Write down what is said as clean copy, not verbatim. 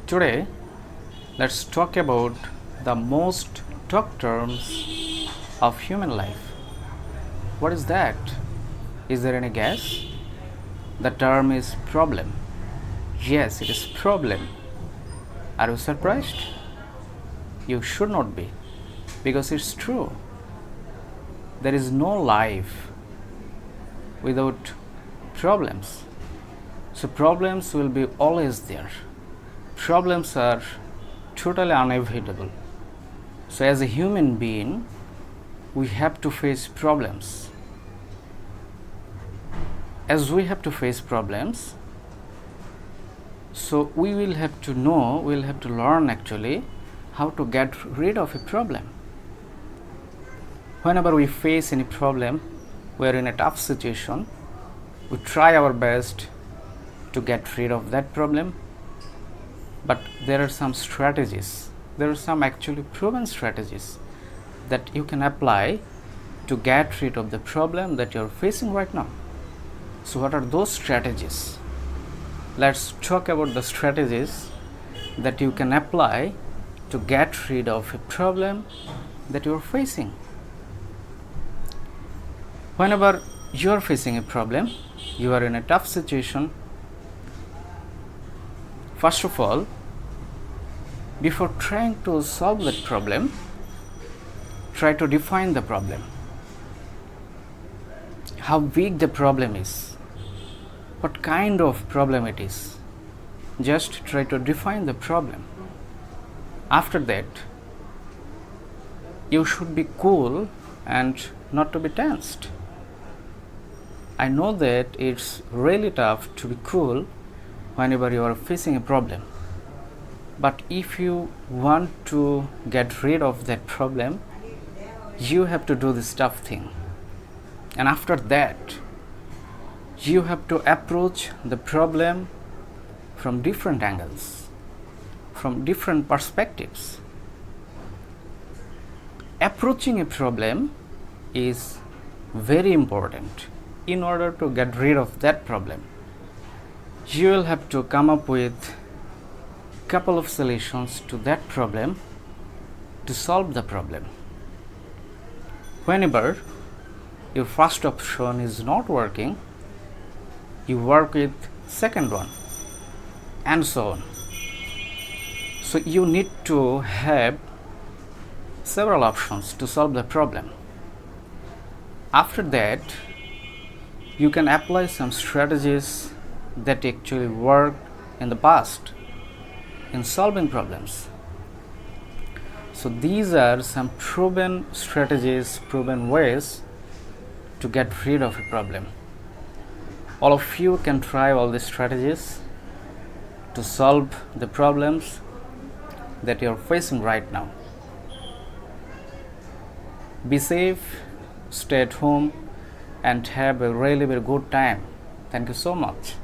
Today, let's talk about the most talked terms of human life. What is that? Is there any guess? The term is problem. Yes, it is problem. Are you surprised? You should not be, because it's true. There is no life without problems. So problems will be always there. Problems are totally unavoidable. So as a human being, we have to face problems. As we have to face problems, so we will have to know, we'll have to learn actually how to get rid of a problem. Whenever we face any problem, we are in a tough situation, we try our best to get rid of that problem, but there are some strategies, there are some actually proven strategies that you can apply to get rid of the problem that you are facing right now. So what are those strategies? Let's talk about the strategies that you can apply to get rid of a problem that you are facing. Whenever you are facing a problem, you are in a tough situation, first of all, before trying to solve that problem, try to define the problem. How big the problem is, what kind of problem it is. Just try to define the problem. After that, you should be cool and not to be tensed. I know that it's really tough to be cool whenever you are facing a problem. But if you want to get rid of that problem, you have to do this tough thing. And after that, you have to approach the problem from different angles, from different perspectives. Approaching a problem is very important in order to get rid of that problem. You will have to come up with a couple of solutions to that problem to solve the problem. Whenever your first option is not working, you work with second one and so on. So you need to have several options to solve the problem. After that, you can apply some strategies that actually worked in the past in solving problems. So these are some proven strategies, proven ways to get rid of a problem. All of you can try all these strategies to solve the problems that you are facing right now. Be safe, stay at home, and have a really very good time. Thank you so much.